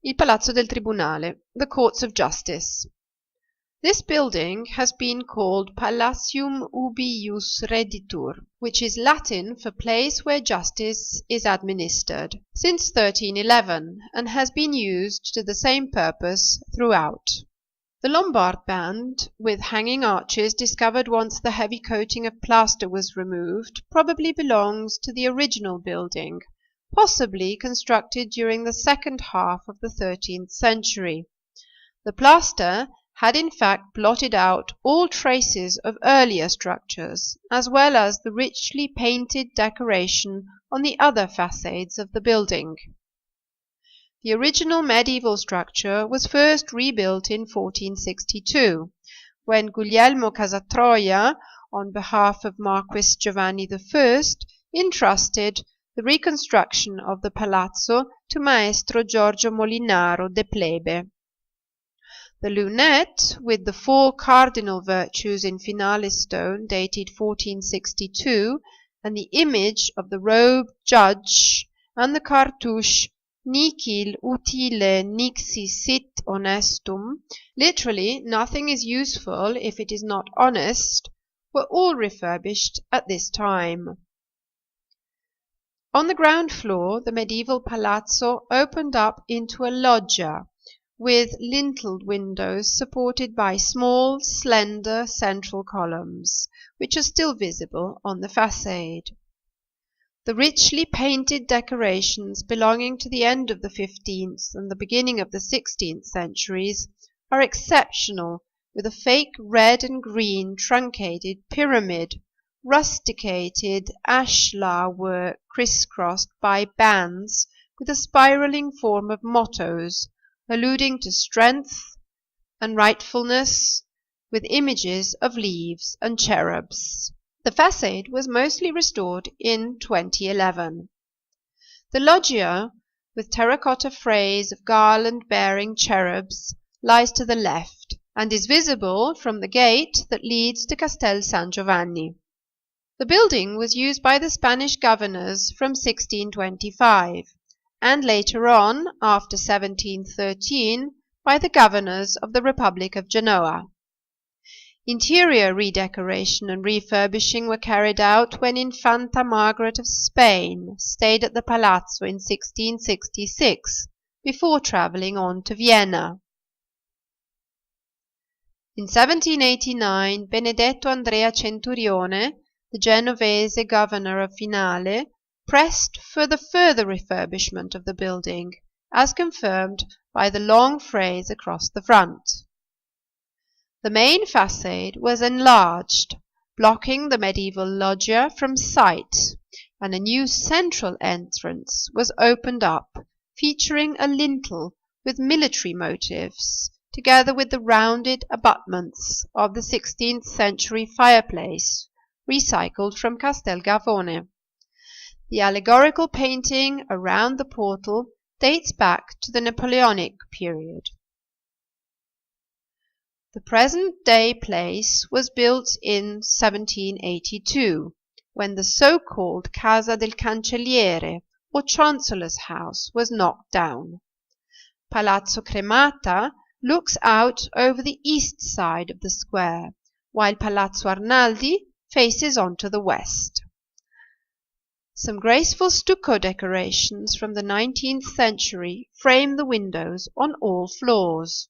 Il Palazzo del Tribunale, the Courts of Justice. This building has been called palacium ubi jus redditur, which is Latin for place where justice is administered, since 1311, and has been used to the same purpose throughout. The Lombard band, with hanging arches discovered once the heavy coating of plaster was removed, probably belongs to the original building, possibly constructed during the second half of the 13th century. The plaster had in fact blotted out all traces of earlier structures, as well as the richly painted decoration on the other facades of the building. The original medieval structure was first rebuilt in 1462, when Guglielmo Casatroia, on behalf of Marquess Giovanni I, entrusted the reconstruction of the palazzo to maestro Giorgio Molinaro de Plebe. The lunette, with the Four Cardinal Virtues in finale stone dated 1462, and the image of the robed judge, and the cartouch Nichil, utille, nixi sit honestum, literally nothing is useful if it is not honest, were all refurbished at this time. On the ground floor, the medieval palazzo opened up into a loggia, with linteled windows supported by small, slender central columns, which are still visible on the facade. The richly painted decorations belonging to the end of the 15th and the beginning of the 16th centuries are exceptional, with a fake red and green truncated pyramid, rusticated ashlar work crisscrossed by bands with a spiraling form of mottos, alluding to strength and rightfulness, with images of leaves and cherubs. The facade was mostly restored in 2011. The loggia, with terracotta frieze of garland-bearing cherubs, lies to the left, and is visible from the gate that leads to Castel San Giovanni. The building was used by the Spanish governors from 1625, and later on, after 1713, by the governors of the Republic of Genoa. Interior redecoration and refurbishing were carried out when Infanta Margaret of Spain stayed at the palazzo in 1666, before travelling on to Vienna. In 1789, Benedetto Andrea Centurione, the Genovese governor of Finale, pressed for the further refurbishment of the building, as confirmed by the long frieze across the front. The main facade was enlarged, blocking the medieval loggia from sight, and a new central entrance was opened up, featuring a lintel with military motifs, together with the rounded abutments of the 16th century fireplace, recycled from Castel Gavone. The allegorical painting around the portal dates back to the Napoleonic period. The present-day place was built in 1782, when the so-called Casa del Cancelliere, or Chancellor's House, was knocked down. Palazzo Cremata looks out over the east side of the square, while Palazzo Arnaldi faces onto the west. Some graceful stucco decorations from the 19th century frame the windows on all floors.